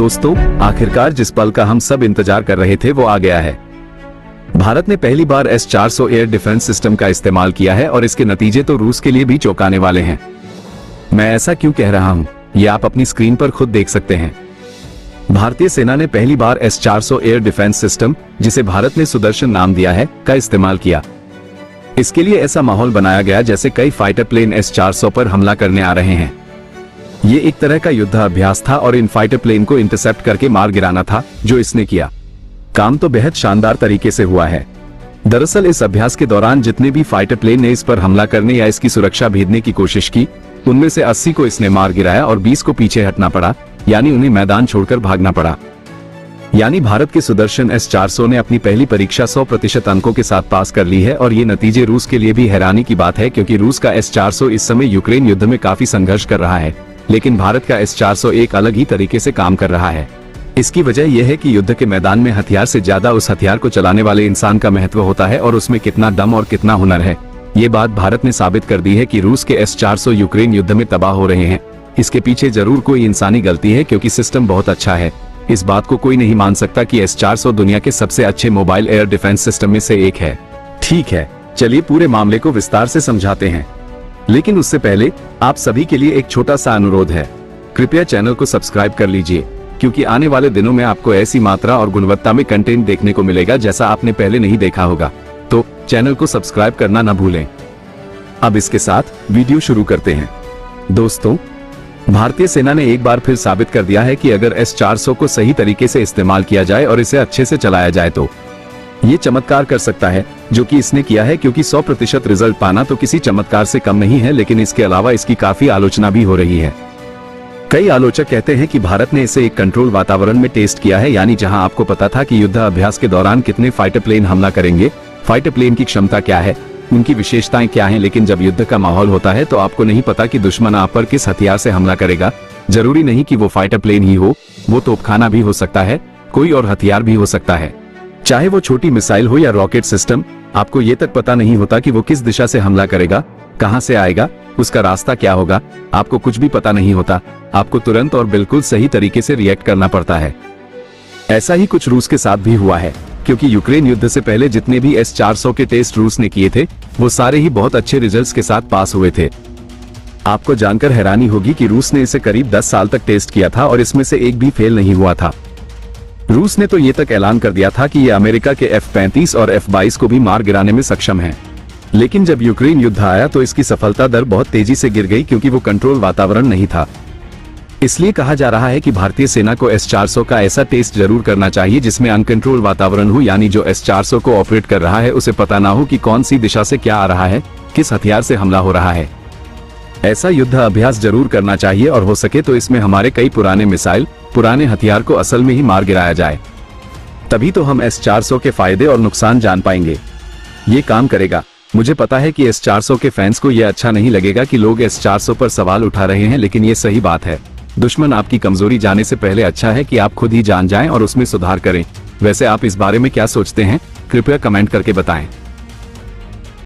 दोस्तों, आखिरकार जिस पल का हम सब इंतजार कर रहे थे वो आ गया है। भारत ने पहली बार S-400 एयर डिफेंस सिस्टम का इस्तेमाल किया है और इसके नतीजे तो रूस के लिए भी चौंकाने वाले हैं। मैं ऐसा क्यों कह रहा हूं, ये आप अपनी स्क्रीन पर खुद देख सकते हैं। भारतीय सेना ने पहली बार S-400 एयर डिफेंस सिस्टम, जिसे भारत ने सुदर्शन नाम दिया है, का इस्तेमाल किया। इसके लिए ऐसा माहौल बनाया गया जैसे कई फाइटर प्लेन S-400 पर हमला करने आ रहे हैं। ये एक तरह का युद्ध अभ्यास था और इन फाइटर प्लेन को इंटरसेप्ट करके मार गिराना था, जो इसने किया। काम तो बेहद शानदार तरीके से हुआ है। दरअसल इस अभ्यास के दौरान जितने भी फाइटर प्लेन ने इस पर हमला करने या इसकी सुरक्षा भेदने की कोशिश की, उनमें से 80 को इसने मार गिराया और 20 को पीछे हटना पड़ा, यानी उन्हें मैदान छोड़कर भागना पड़ा। यानी भारत के सुदर्शन S-400 ने अपनी पहली परीक्षा 100% अंकों के साथ पास कर ली है। और ये नतीजे रूस के लिए भी हैरानी की बात है, क्योंकि रूस का S-400 इस समय यूक्रेन युद्ध में काफी संघर्ष कर रहा है, लेकिन भारत का S-400 एक अलग ही तरीके से काम कर रहा है। इसकी वजह यह है कि युद्ध के मैदान में हथियार से ज्यादा उस हथियार को चलाने वाले इंसान का महत्व होता है और उसमें कितना दम और कितना हुनर है। ये बात भारत ने साबित कर दी है कि रूस के S-400 यूक्रेन युद्ध में तबाह हो रहे हैं। इसके पीछे जरूर कोई इंसानी गलती है, क्योंकि सिस्टम बहुत अच्छा है। इस बात को कोई नहीं मान सकता कि S-400 दुनिया के सबसे अच्छे मोबाइल एयर डिफेंस सिस्टम में से एक है। ठीक है, चलिए पूरे मामले को विस्तार से समझाते हैं, लेकिन उससे पहले आप सभी के लिए एक छोटा सा अनुरोध है। कृपया चैनल को सब्सक्राइब कर लीजिए, क्योंकि आने वाले दिनों में आपको ऐसी मात्रा और गुणवत्ता में कंटेंट देखने को मिलेगा जैसा आपने पहले नहीं देखा होगा। तो चैनल को सब्सक्राइब करना ना भूलें। अब इसके साथ वीडियो शुरू करते हैं। दोस्तों, भारतीय सेना ने एक बार फिर साबित कर दिया है कि अगर S-400 को सही तरीके से इस्तेमाल किया जाए और इसे अच्छे से चलाया जाए तो ये चमत्कार कर सकता है, जो कि इसने किया है। क्योंकि 100% रिजल्ट पाना तो किसी चमत्कार से कम नहीं है, लेकिन इसके अलावा इसकी काफी आलोचना भी हो रही है। कई आलोचक कहते हैं कि भारत ने इसे एक कंट्रोल वातावरण में टेस्ट किया है, यानी जहां आपको पता था कि युद्ध अभ्यास के दौरान कितने फाइटर प्लेन हमला करेंगे, फाइटर प्लेन की क्षमता क्या है, उनकी विशेषताएं क्या हैं। लेकिन जब युद्ध का माहौल होता है तो आपको नहीं पता कि दुश्मन आप पर किस हथियार से हमला करेगा। जरूरी नहीं कि वो फाइटर प्लेन ही हो, वो तोपखाना भी हो सकता है, कोई और हथियार भी हो सकता है। चाहे वो छोटी मिसाइल हो या रॉकेट सिस्टम, आपको ये तक पता नहीं होता कि वो किस दिशा से हमला करेगा, कहां से आएगा, उसका रास्ता क्या होगा। आपको कुछ भी पता नहीं होता। आपको तुरंत और बिल्कुल सही तरीके से रिएक्ट करना पड़ता है। ऐसा ही कुछ रूस के साथ भी हुआ है, क्योंकि यूक्रेन युद्ध से पहले जितने भी S-400 के टेस्ट रूस ने किए थे, वो सारे ही बहुत अच्छे रिजल्ट्स के साथ पास हुए थे। आपको जानकर हैरानी होगी कि रूस ने इसे करीब 10 साल तक टेस्ट किया था और इसमें से एक भी फेल नहीं हुआ था। रूस ने तो ये तक ऐलान कर दिया था कि ये अमेरिका के F-35 और F-22 को भी मार गिराने में सक्षम है। लेकिन जब यूक्रेन युद्ध आया तो इसकी सफलता दर बहुत तेजी से गिर गई, क्योंकि वो कंट्रोल वातावरण नहीं था। इसलिए कहा जा रहा है कि भारतीय सेना को S-400 का ऐसा टेस्ट जरूर करना चाहिए जिसमें अनकंट्रोल वातावरण हो, यानी जो S-400 को ऑपरेट कर रहा है उसे पता ना हो कि कौन सी दिशा से क्या आ रहा है, किस हथियार से हमला हो रहा है। ऐसा युद्ध अभ्यास जरूर करना चाहिए और हो सके तो इसमें हमारे कई पुराने मिसाइल, पुराने हथियार को असल में ही मार गिराया जाए। तभी तो हम S-400 के फायदे और नुकसान जान पाएंगे। ये काम करेगा। मुझे पता है कि S-400 के फैंस को यह अच्छा नहीं लगेगा कि लोग S-400 पर सवाल उठा रहे हैं, लेकिन ये सही बात है। दुश्मन आपकी कमजोरी जाने से पहले अच्छा है कि आप खुद ही जान जाएं और उसमें सुधार करें। वैसे आप इस बारे में क्या सोचते हैं? कृपया कमेंट करके बताएं।